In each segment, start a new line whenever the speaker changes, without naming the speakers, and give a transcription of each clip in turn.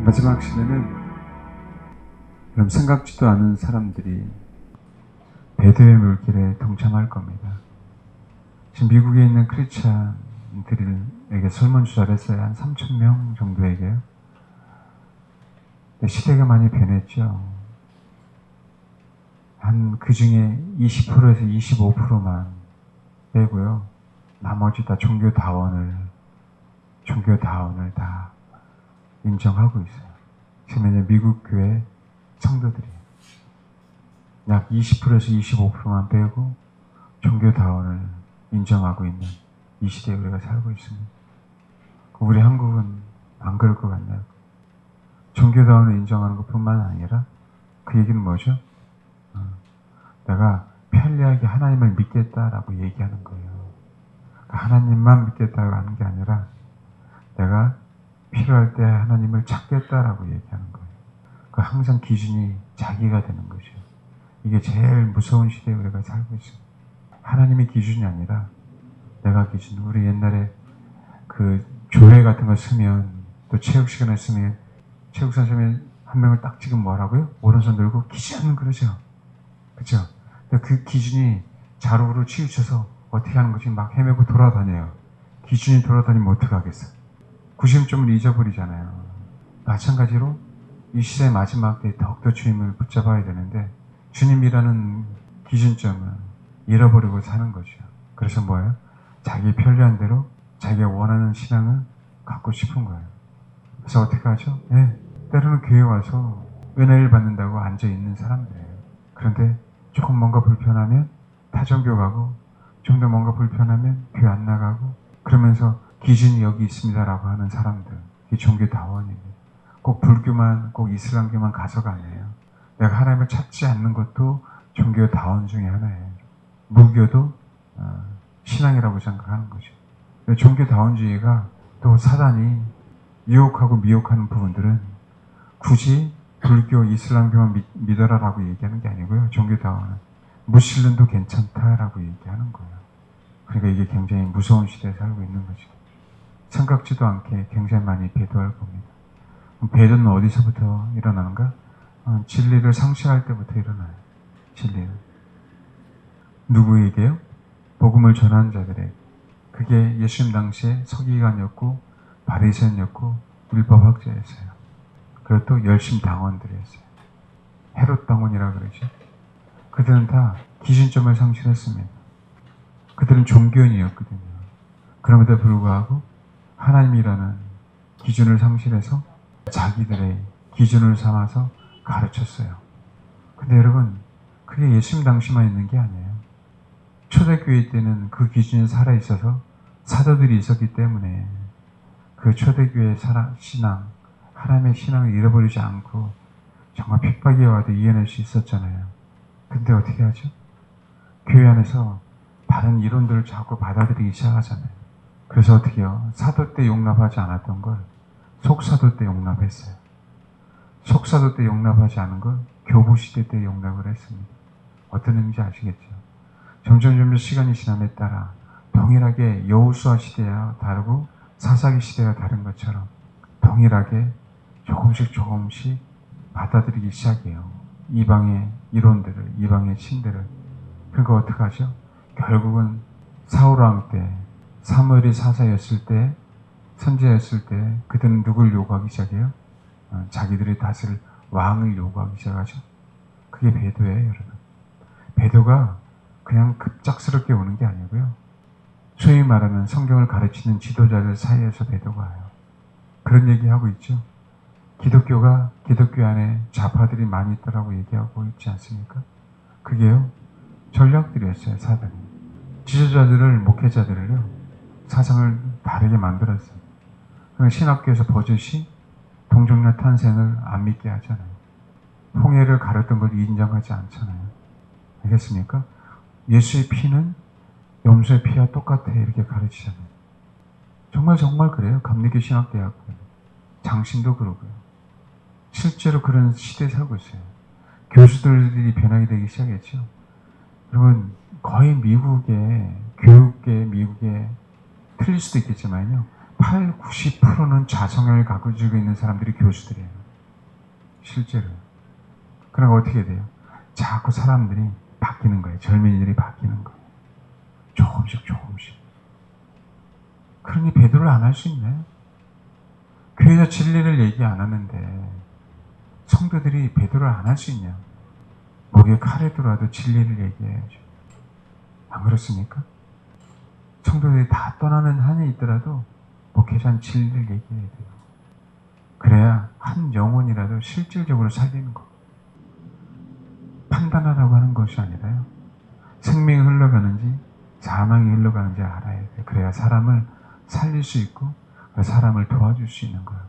마지막 시대는 그럼 생각지도 않은 사람들이 배도의 물길에 동참할 겁니다. 지금 미국에 있는 크리스찬들에게 설문조사를 했어요. 한 3,000명 정도에게요. 시대가 많이 변했죠. 한 그 중에 20%에서 25%만 빼고요. 나머지 다 종교다원을 다 인정하고 있어요. 지금 이제 미국 교회 성도들이 약 20%에서 25%만 빼고 종교다원을 인정하고 있는 이 시대에 우리가 살고 있습니다. 우리 한국은 안 그럴 것 같나요? 종교다원을 인정하는 것뿐만 아니라 그 얘기는 뭐죠? 내가 편리하게 하나님을 믿겠다라고 얘기하는 거예요. 하나님만 믿겠다고 하는 게 아니라 내가 필요할 때 하나님을 찾겠다라고 얘기하는 거예요. 항상 기준이 자기가 되는 것이요. 이게 제일 무서운 시대에 우리가 살고 있어요. 하나님이 기준이 아니라 내가 기준. 우리 옛날에 그 조회 같은 거 쓰면 또 체육 시간에 쓰면 체육 선생님이 한 명을 딱 찍으면 뭐라고요? 오른손 들고 기준 그러죠. 그렇죠? 그 기준이 자루로 치우쳐서 어떻게 하는 것이 막 헤매고 돌아다녀요. 기준이 돌아다니면 어떡하겠어요? 구심점을 잊어버리잖아요. 마찬가지로 이 시대의 마지막 때에 더욱더 주님을 붙잡아야 되는데 주님이라는 기준점을 잃어버리고 사는 것이요. 그래서 뭐예요? 자기 편리한 대로 자기가 원하는 신앙을 갖고 싶은 거예요. 그래서 어떻게 하죠? 때로는 교회 와서 은혜를 받는다고 앉아있는 사람들이에요. 그런데 조금 뭔가 불편하면 타종교 가고 좀 더 뭔가 불편하면 교회 안 나가고 그러면서 기준이 여기 있습니다라고 하는 사람들. 이게 종교다원이에요. 꼭 불교만, 꼭 이슬람교만 가서가 아니에요. 내가 하나님을 찾지 않는 것도 종교다원 중에 하나예요. 무교도 신앙이라고 생각하는 거죠. 종교다원주의가 또 사단이 유혹하고 미혹하는 부분들은 굳이 불교, 이슬람교만 믿어라라고 얘기하는 게 아니고요. 종교다원은 무슬림도 괜찮다라고 얘기하는 거예요. 그러니까 이게 굉장히 무서운 시대에 살고 있는 거죠. 생각지도 않게 굉장히 많이 배도할 겁니다. 배도는 어디서부터 일어나는가? 진리를 상실할 때부터 일어나요. 진리는. 누구에게요? 복음을 전하는 자들에게. 그게 예수님 당시에 서기관이었고 바리새인이었고 율법학자였어요. 그리고 또 열심 당원들이었어요. 헤롯 당원이라고 그러죠. 그들은 다 기준점을 상실했습니다. 그들은 종교인이었거든요. 그럼에도 불구하고 하나님이라는 기준을 상실해서 자기들의 기준을 삼아서 가르쳤어요. 근데 여러분, 그게 예수님 당시만 있는 게 아니에요. 초대교회 때는 그 기준이 살아있어서 사도들이 있었기 때문에 그 초대교회의 신앙, 하나님의 신앙을 잃어버리지 않고 정말 핍박이 와도 이겨낼 수 있었잖아요. 근데 어떻게 하죠? 교회 안에서 다른 이론들을 자꾸 받아들이기 시작하잖아요. 그래서 어떻게 해요? 사도 때 용납하지 않았던 걸 속사도 때 용납했어요. 속사도 때 용납하지 않은 걸 교부시대 때 용납을 했습니다. 어떤 의미인지 아시겠죠? 점점 시간이 지남에 따라 동일하게 여호수아 시대와 다르고 사사기 시대가 다른 것처럼 동일하게 조금씩 받아들이기 시작해요. 이방의 이론들을, 이방의 신들을. 그러니까 어떻게 하죠? 결국은 사울왕 때, 사무엘이 사사였을 때, 선지자였을 때 그들은 누굴 요구하기 시작해요? 자기들이 다스릴 왕을 요구하기 시작하죠. 그게 배도예요, 여러분. 배도가 그냥 급작스럽게 오는 게 아니고요. 소위 말하는 성경을 가르치는 지도자들 사이에서 배도가 와요. 그런 얘기하고 있죠. 기독교 안에 좌파들이 많이 있다라고 얘기하고 있지 않습니까? 그게요, 전략들이었어요, 사단이. 지도자들을, 목회자들을요, 사상을 다르게 만들었어요. 신학교에서 버젓이 동정녀 탄생을 안 믿게 하잖아요. 홍해를 가렸던 걸 인정하지 않잖아요. 알겠습니까? 예수의 피는 염소의 피와 똑같아 이렇게 가르치잖아요. 정말 그래요. 감리교 신학대학교 장신도 그러고요. 실제로 그런 시대에 살고 있어요. 교수들이 변하게 되기 시작했죠. 여러분, 거의 미국의 교육계, 미국의 틀릴 수도 있겠지만요, 90%는 좌성향을 가지고 있는 사람들이 교수들이에요. 실제로. 그러니까 어떻게 돼요? 자꾸 사람들이 바뀌는 거예요. 젊은이들이 바뀌는 거예요. 조금씩. 그러니 배도를 안 할 수 있나요? 교회에서 진리를 얘기 안 하는데 성도들이 배도를 안 할 수 있냐? 목에 칼에 들어와도 진리를 얘기해야죠. 안 그렇습니까? 성도들이 다 떠나는 한이 있더라도 목회자는 진리를 얘기해야 돼요. 그래야 한 영혼이라도 실질적으로 살리는 거. 판단하라고 하는 것이 아니라요. 생명이 흘러가는지 사망이 흘러가는지 알아야 돼요. 그래야 사람을 살릴 수 있고 사람을 도와줄 수 있는 거예요.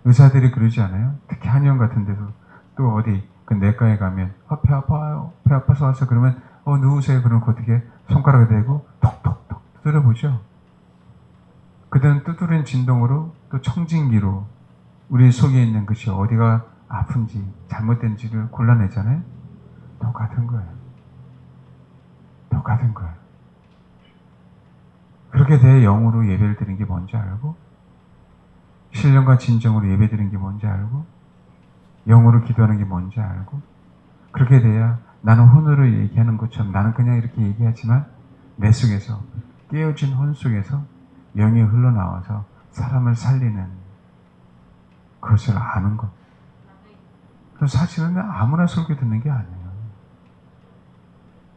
의사들이 그러지 않아요? 특히 한의원 같은 데서 또 어디 그 내과에 가면 배 아파요. 배 아파서 와서 그러면 누우세요. 그러면 어떻게 손가락에 대고 톡톡톡 두드려보죠. 그들은 두드린 진동으로 또 청진기로 우리 속에 있는 것이 어디가 아픈지 잘못된지를 골라내잖아요. 똑같은 거예요. 그렇게 돼 영으로 예배를 드리는 게 뭔지 알고 신령과 진정으로 예배 드리는 게 뭔지 알고 영으로 기도하는 게 뭔지 알고 그렇게 돼야 나는 혼으로 얘기하는 것처럼 나는 그냥 이렇게 얘기하지만 내 속에서 깨어진 혼 속에서 영이 흘러나와서 사람을 살리는 그것을 아는 것. 그래서 사실은 아무나 설교 듣는 게 아니에요.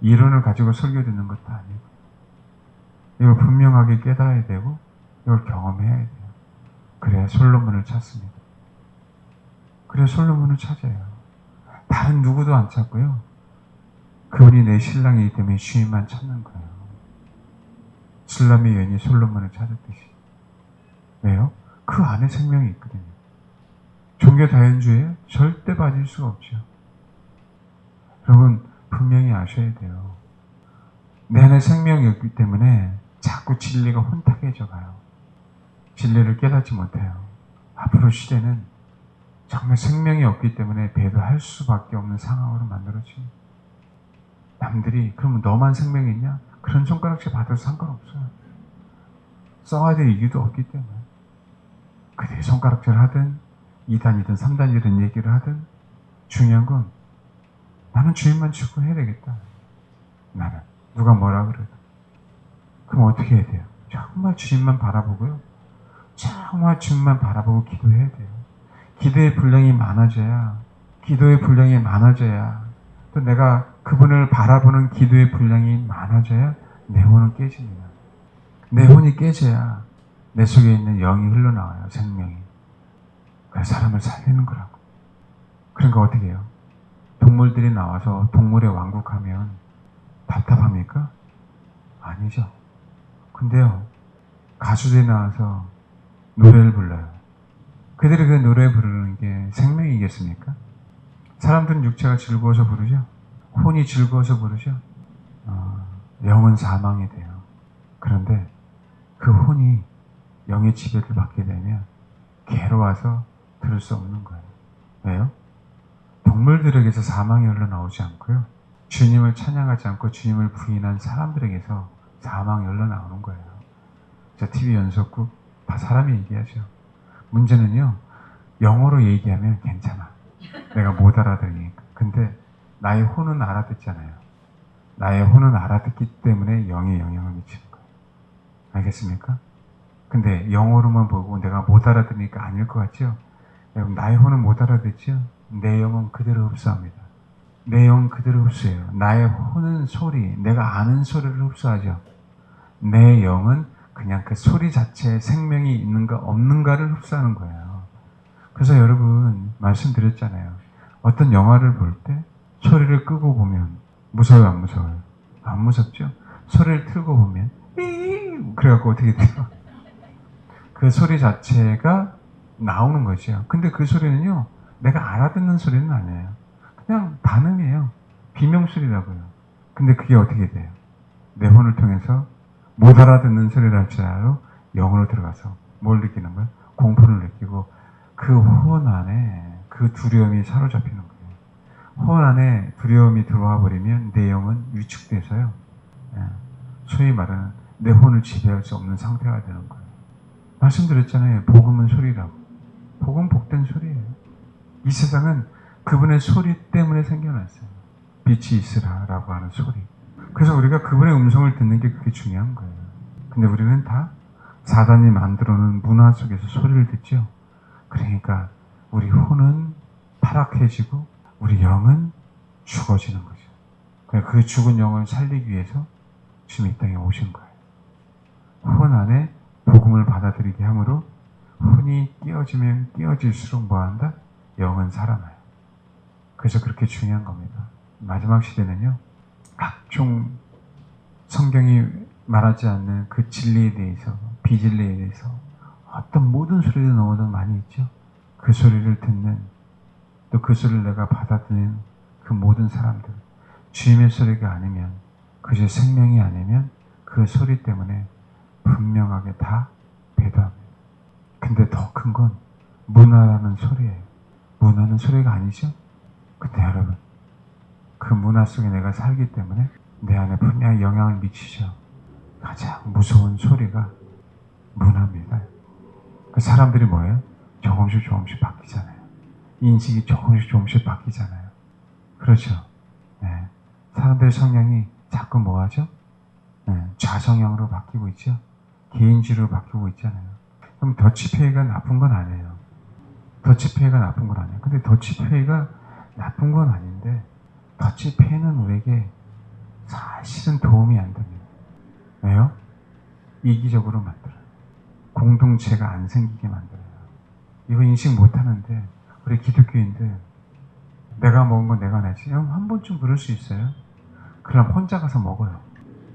이론을 가지고 설교 듣는 것도 아니고 이걸 분명하게 깨달아야 되고 이걸 경험해야 돼요. 그래야 솔로몬을 찾습니다. 그래야 솔로몬을 찾아요. 다른 누구도 안 찾고요. 그분이 내 신랑이기 때문에 주인만 찾는 거예요. 술람의 여인이 솔로몬을 찾았듯이. 왜요? 그 안에 생명이 있거든요. 종교 다연주의에 절대 빠질 수가 없죠. 여러분 분명히 아셔야 돼요. 내 안에 생명이 없기 때문에 자꾸 진리가 혼탁해져 가요. 진리를 깨닫지 못해요. 앞으로 시대는 정말 생명이 없기 때문에 배도할 수밖에 없는 상황으로 만들어집니다. 남들이 그러면 너만 생명이 있냐? 그런 손가락질 받아도 상관없어요. 써야 될 이유도 없기 때문에. 그들이 손가락질 하든 2단이든 3단이든 얘기를 하든 중요한 건 나는 주인만 추구해야 되겠다. 나는 누가 뭐라 그래도. 그럼 어떻게 해야 돼요? 정말 주님만 바라보고요. 정말 주님만 바라보고 기도해야 돼요. 기도의 분량이 많아져야 또 내가 그분을 바라보는 기도의 분량이 많아져야 내 혼은 깨집니다. 내 혼이 깨져야 내 속에 있는 영이 흘러나와요. 생명이. 그래서 사람을 살리는 거라고. 그러니까 어떻게 해요? 동물들이 나와서 동물의 왕국하면 답답합니까? 아니죠. 근데요, 가수들이 나와서 노래를 불러요. 그들이 그 노래 부르는 게 생명이겠습니까? 사람들은 육체가 즐거워서 부르죠. 혼이 즐거워서 부르죠. 영은 사망이 돼요. 그런데 그 혼이 영의 지배를 받게 되면 괴로워서 들을 수 없는 거예요. 왜요? 동물들에게서 사망이 흘러나오지 않고요. 주님을 찬양하지 않고 주님을 부인한 사람들에게서 사망이 흘러나오는 거예요. 저 TV 연속국 다 사람이 얘기하죠. 문제는요. 영어로 얘기하면 괜찮아. 내가 못 알아들으니까. 근데 나의 혼은 알아듣잖아요. 나의 혼은 알아듣기 때문에 영에 영향을 미치는 거예요. 알겠습니까? 근데 영어로만 보고 내가 못 알아들으니까 아닐 것 같죠? 여러분 나의 혼은 못 알아듣죠? 내 영은 그대로 흡수합니다. 내 영은 그대로 흡수해요. 나의 혼은 소리, 내가 아는 소리를 흡수하죠. 내 영은 그냥 그 소리 자체에 생명이 있는가 없는가를 흡수하는 거예요. 그래서 여러분 말씀드렸잖아요. 어떤 영화를 볼 때 소리를 끄고 보면 무서워요, 안 무서워요? 안 무섭죠? 소리를 틀고 보면 그래갖고 어떻게 돼요? 그 소리 자체가 나오는 거죠. 근데 그 소리는요, 내가 알아듣는 소리는 아니에요. 그냥 반음이에요. 비명소리라고요. 근데 그게 어떻게 돼요? 내 혼을 통해서 못 알아듣는 소리를 할 줄 알고 영으로 들어가서 뭘 느끼는 거예요? 공포를 느끼고 그 혼 안에 그 두려움이 사로잡히는 거예요. 혼 안에 두려움이 들어와 버리면 내 영은 위축돼서요. 소위 말하는 내 혼을 지배할 수 없는 상태가 되는 거예요. 말씀드렸잖아요. 복음은 소리라고. 복음 복된 소리예요. 이 세상은 그분의 소리 때문에 생겨났어요. 빛이 있으라라고 하는 소리. 그래서 우리가 그분의 음성을 듣는 게 그게 중요한 거예요. 근데 우리는 다 사단이 만들어 놓은 문화 속에서 소리를 듣죠. 그러니까 우리 혼은 타락해지고 우리 영은 죽어지는 거죠. 그 죽은 영을 살리기 위해서 주님 이 땅에 오신 거예요. 혼 안에 복음을 받아들이게 함으로 혼이 끼어지면 끼어질수록 뭐한다? 영은 살아나요. 그래서 그렇게 중요한 겁니다. 마지막 시대는요, 각종 성경이 말하지 않는 그 진리에 대해서, 비진리에 대해서 어떤 모든 소리를 너무도 많이 있죠. 그 소리를 듣는, 또 그 소리를 내가 받아들이는 그 모든 사람들, 주님의 소리가 아니면, 그저 생명이 아니면 그 소리 때문에 분명하게 다 배도합니다. 근데 더 큰 건 문화라는 소리예요. 문화는 소리가 아니죠? 근데 여러분, 그 문화 속에 내가 살기 때문에 내 안에 분명히 영향을 미치죠. 가장 무서운 소리가 문화입니다. 그 사람들이 뭐예요? 조금씩 바뀌잖아요. 인식이 조금씩 바뀌잖아요. 그렇죠? 네. 사람들의 성향이 자꾸 뭐하죠? 네. 좌성향으로 바뀌고 있죠? 개인주의로 바뀌고 있잖아요. 그럼 더치페이가 나쁜 건 아니에요. 더치페이가 나쁜 건 아니에요. 근데 더치페이가 나쁜 건 아닌데 더치페이는 우리에게 사실은 도움이 안 됩니다. 왜요? 이기적으로 만들어요. 공동체가 안 생기게 만들어요. 이거 인식 못하는데 우리 기독교인들 내가 먹은 건 내가 내지. 한 번쯤 그럴 수 있어요. 그럼 혼자 가서 먹어요.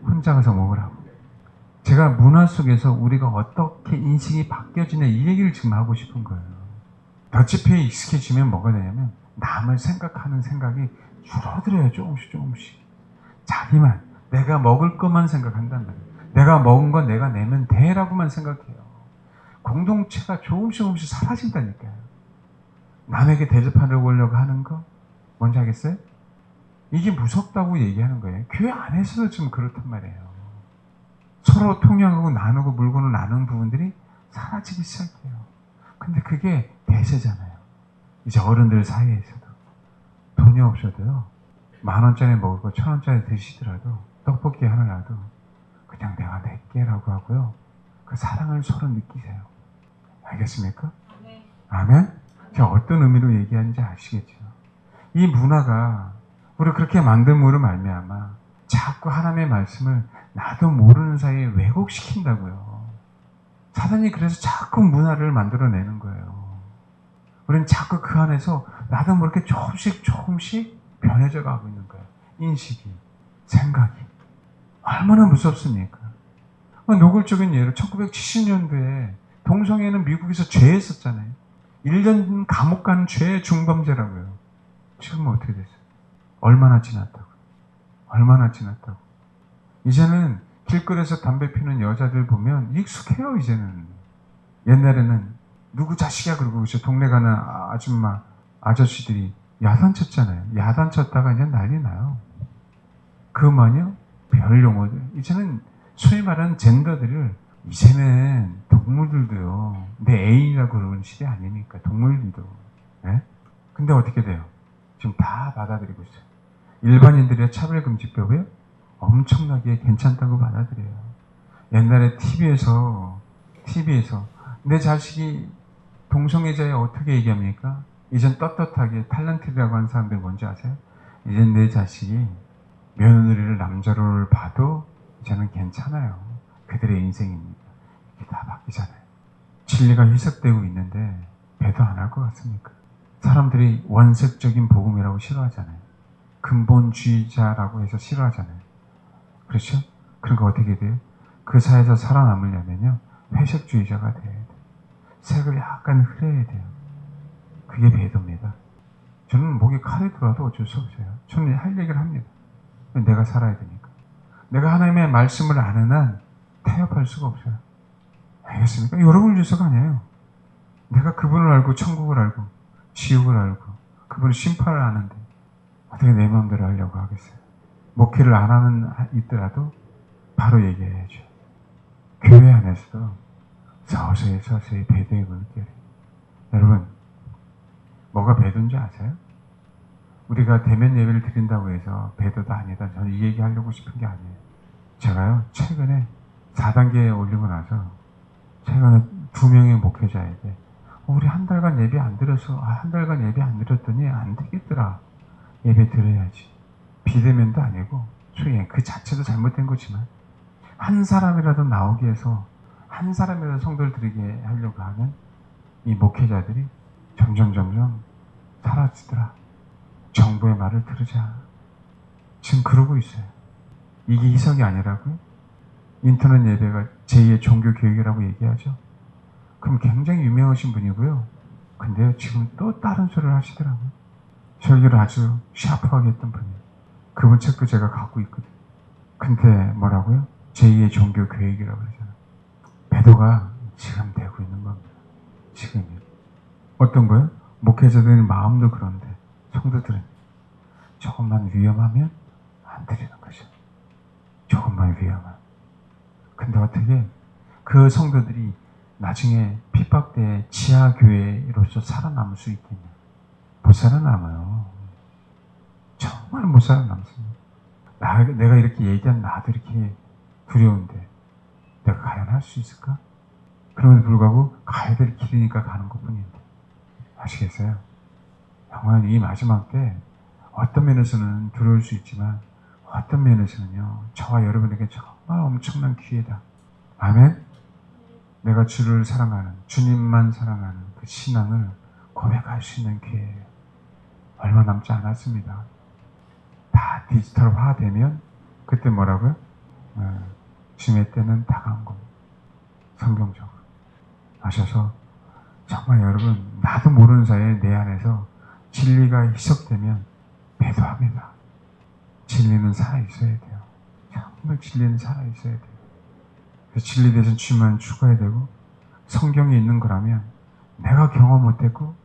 혼자 가서 먹으라고. 제가 문화 속에서 우리가 어떻게 인식이 바뀌어지냐 이 얘기를 지금 하고 싶은 거예요. 더치페이에 익숙해지면 뭐가 되냐면 남을 생각하는 생각이 줄어들어요. 조금씩. 자기만, 내가 먹을 것만 생각한단 말이에요. 내가 먹은 건 내가 내면 돼라고만 생각해요. 공동체가 조금씩 사라진다니까요. 남에게 대접하려고 하는 거 뭔지 알겠어요? 이게 무섭다고 얘기하는 거예요. 교회 안에서도 지금 그렇단 말이에요. 서로 통용하고 나누고 물건을 나누는 부분들이 사라지기 시작해요. 근데 그게 대세잖아요. 이제 어른들 사이에서도. 돈이 없어도요. 10,000원짜리 먹을 거 1,000원짜리 드시더라도 떡볶이 하나라도 그냥 내가 낼게라고 하고요. 그 사랑을 서로 느끼세요. 알겠습니까? 아멘? 제가 어떤 의미로 얘기하는지 아시겠죠? 이 문화가 우리를 그렇게 만듦으로 말미암아 자꾸 하나님의 말씀을 나도 모르는 사이에 왜곡시킨다고요. 사단이 그래서 자꾸 문화를 만들어내는 거예요. 우리는 자꾸 그 안에서 나도 모르게 조금씩 변해져 가고 있는 거예요. 인식이, 생각이. 얼마나 무섭습니까? 노골적인 예로 1970년도에 동성애는 미국에서 죄했었잖아요. 1년 감옥 가는 죄의 중범죄라고요. 지금은 어떻게 됐어요? 얼마나 지났다고. 이제는 길거리에서 담배 피는 여자들 보면 익숙해요. 이제는. 옛날에는 누구 자식이야 그러고 동네 가는 아줌마, 아저씨들이 야단 쳤잖아요. 야단 쳤다가 이제 난리 나요. 그만요? 별 용어들. 이제는 소위 말하는 젠더들을 이제는 동물들도요. 내 애인이라고 그러는 시대 아니니까 동물들도. 네? 근데 어떻게 돼요? 지금 다 받아들이고 있어요. 일반인들의 차별금지법에 엄청나게 괜찮다고 받아들여요. 옛날에 TV에서 내 자식이 동성애자에 어떻게 얘기합니까? 이젠 떳떳하게 탤런트라고 하는 사람들 뭔지 아세요? 이젠 내 자식이 며느리를 남자를 봐도 이제는 괜찮아요. 그들의 인생입니다. 이게 다 바뀌잖아요. 진리가 희석되고 있는데 배도 안 할 것 같습니까? 사람들이 원색적인 복음이라고 싫어하잖아요. 근본주의자라고 해서 싫어하잖아요. 그렇죠? 그러니까 어떻게 돼요? 그 사회에서 살아남으려면요. 회색주의자가 돼야 돼요. 색을 약간 흐려야 돼요. 그게 배도입니다. 저는 목에 칼이 들어와도 어쩔 수 없어요. 저는 할 얘기를 합니다. 내가 살아야 되니까. 내가 하나님의 말씀을 아는 한 타협할 수가 없어요. 알겠습니까? 여러분을 위해서가 아니에요. 내가 그분을 알고 천국을 알고 지옥을 알고 그분의 심판을 아는데 어떻게 내 마음대로 하려고 하겠어요. 목회를 안 하는 있더라도 바로 얘기해야죠. 교회 안에서도 서서히 서서히 배도의 물결이. 여러분, 뭐가 배도인지 아세요? 우리가 대면 예배를 드린다고 해서 배도도 아니다. 저는 이 얘기 하려고 싶은 게 아니에요. 제가요, 최근에 4단계에 올리고 나서 최근에 2명의 목회자에게 우리 한 달간 예배 안 드려서 한 달간 예배 안 드렸더니 안 되겠더라. 예배 드려야지. 비대면도 아니고 소위 그 자체도 잘못된 거지만 한 사람이라도 나오게 해서 한 사람이라도 성도를 드리게 하려고 하는 이 목회자들이 점점 사라지더라. 정부의 말을 들으자. 지금 그러고 있어요. 이게 희석이 아니라고요? 인터넷 예배가 제2의 종교 교육이라고 얘기하죠. 그럼 굉장히 유명하신 분이고요. 근데 지금 또 다른 소리를 하시더라고요. 설교를 아주 샤프하게 했던 분이에요. 그분 책도 제가 갖고 있거든요. 근데 뭐라고요? 제2의 종교 교육이라고 그러잖아요. 배도가 지금 되고 있는 겁니다. 지금이요. 어떤 거요? 목회자들의 마음도 그런데 성도들은 조금만 위험하면 안 드리는 거죠. 조금만 위험하면. 근데 어떻게 그 성도들이 나중에 핍박대 지하교회로서 살아남을 수 있겠냐? 못 살아남아요. 정말 못 살아남습니다. 내가 이렇게 얘기한 나도 이렇게 두려운데 내가 과연 할 수 있을까? 그럼에도 불구하고 가야 될 길이니까 가는 것뿐인데. 아시겠어요? 영원 이 마지막 때 어떤 면에서는 두려울 수 있지만 어떤 면에서는요, 저와 여러분에게 정말 엄청난 기회다. 아멘? 내가 주를 사랑하는, 주님만 사랑하는 그 신앙을 고백할 수 있는 기회예요. 얼마 남지 않았습니다. 다 디지털화 되면 그때 뭐라고요? 주님의 때는 다가온 겁니다. 성경적으로. 아셔서 정말 여러분, 나도 모르는 사이에 내 안에서 진리가 희석되면 배도합니다. 진리는 살아있어야 돼요. 정말 진리는 살아있어야 돼요. 그래서 진리 대신 주만 추구해야 되고, 성경에 있는 거라면 내가 경험 못했고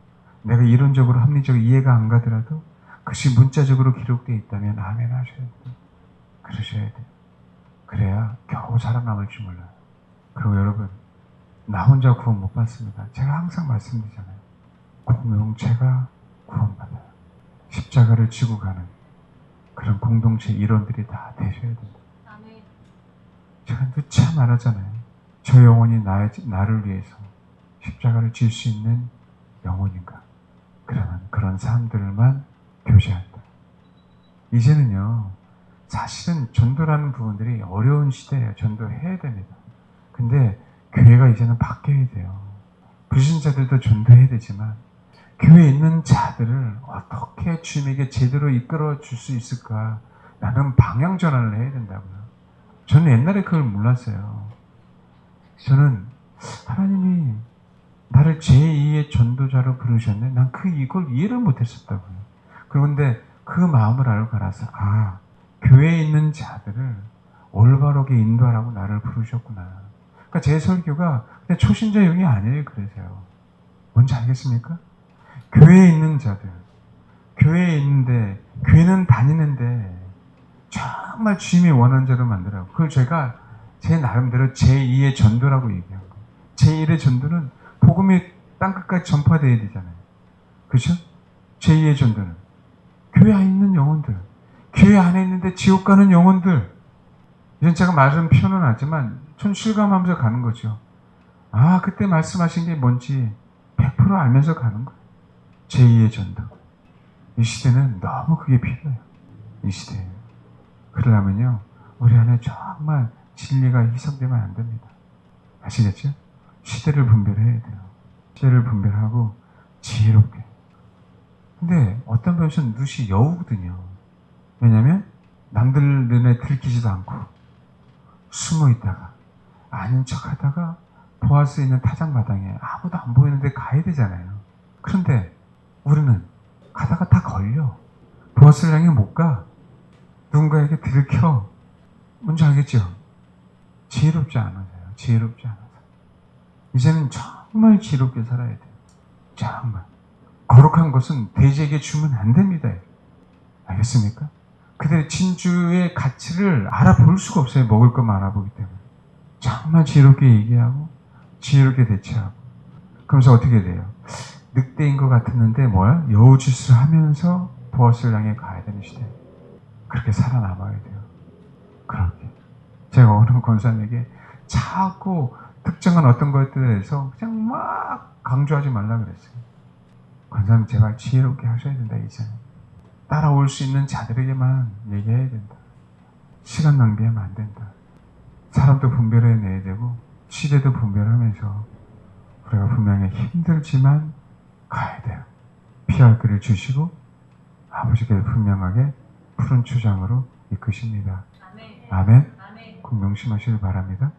내가 이론적으로 합리적으로 이해가 안 가더라도 그것이 문자적으로 기록되어 있다면 아멘 하셔야 돼요. 그러셔야 돼요. 그래야 겨우 살아남을 줄 몰라요. 그리고 여러분, 나 혼자 구원 못 받습니다. 제가 항상 말씀드리잖아요. 공동체가 구원받아요. 십자가를 지고 가는 그런 공동체 일원들이 다 되셔야 됩니다. 제가 누차 말하잖아요. 저 영혼이 나를 위해서 십자가를 질 수 있는 영혼인가? 그러면 그런 사람들만 교제한다. 이제는요, 사실은 전도라는 부분들이 어려운 시대예요. 전도해야 됩니다. 근데 교회가 이제는 바뀌어야 돼요. 불신자들도 전도해야 되지만 교회에 있는 자들을 어떻게 주님에게 제대로 이끌어 줄 수 있을까라는 방향 전환을 해야 된다고요. 저는 옛날에 그걸 몰랐어요. 저는 하나님이 나를 제2의 전도자로 부르셨네. 난 이걸 이해를 못했었다고요. 그런데 그 마음을 알고 알아서 교회에 있는 자들을 올바르게 인도하라고 나를 부르셨구나. 그러니까 제 설교가 그냥 초신자용이 아니에요. 그래서요. 뭔지 알겠습니까? 교회에 있는 자들, 교회에 있는데, 교회는 다니는데 정말 주님이 원하는 자로 만들라고. 그걸 제가 제 나름대로 제2의 전도라고 얘기한 거예요. 제1의 전도는 복음이 땅끝까지 전파되어야 되잖아요. 그렇죠? 제2의 전도는 교회 안에 있는 영혼들, 교회 안에 있는데 지옥 가는 영혼들. 이전 제가 말은 표현은 하지만 전 실감하면서 가는 거죠. 그때 말씀하신 게 뭔지 100% 알면서 가는 거예요. 제2의 전도. 이 시대는 너무 그게 필요해요. 이 시대에. 그러려면요, 우리 안에 정말 진리가 희석되면 안 됩니다. 아시겠죠? 시대를 분별해야 돼요. 시대를 분별하고 지혜롭게. 근데 어떤 분은 눈이 여우거든요. 왜냐면 남들 눈에 들키지도 않고 숨어 있다가 아닌 척 하다가 보아스 있는 타작마당에 아무도 안 보이는데 가야 되잖아요. 그런데 우리는 가다가 다 걸려. 보아스를 향해 못 가. 누군가에게 들켜. 뭔지 알겠죠? 지혜롭지 않아서요. 지혜롭지 않아서. 이제는 정말 지혜롭게 살아야 돼요. 정말. 거룩한 것은 돼지에게 주면 안 됩니다. 알겠습니까? 그들의 진주의 가치를 알아볼 수가 없어요. 먹을 것만 알아보기 때문에. 정말 지혜롭게 얘기하고 지혜롭게 대처하고. 그러면서 어떻게 돼요? 늑대인 것 같았는데 뭐야? 여우짓을 하면서 보아스를 향해 가야 되는 시대. 그렇게 살아남아야 돼요. 그렇게. 제가 어느 권사님에게 자꾸 특정한 어떤 것들에 대해서 그냥 막 강조하지 말라 그랬어요. 권사님 제발 지혜롭게 하셔야 된다 이제. 따라올 수 있는 자들에게만 얘기해야 된다. 시간 낭비하면 안 된다. 사람도 분별해내야 되고 시대도 분별하면서 우리가 분명히 힘들지만 가야 돼요. 피할 길을 주시고 아버지께서 분명하게 푸른 추장으로 이끄십니다. 아멘. 꼭 명심하시길 바랍니다.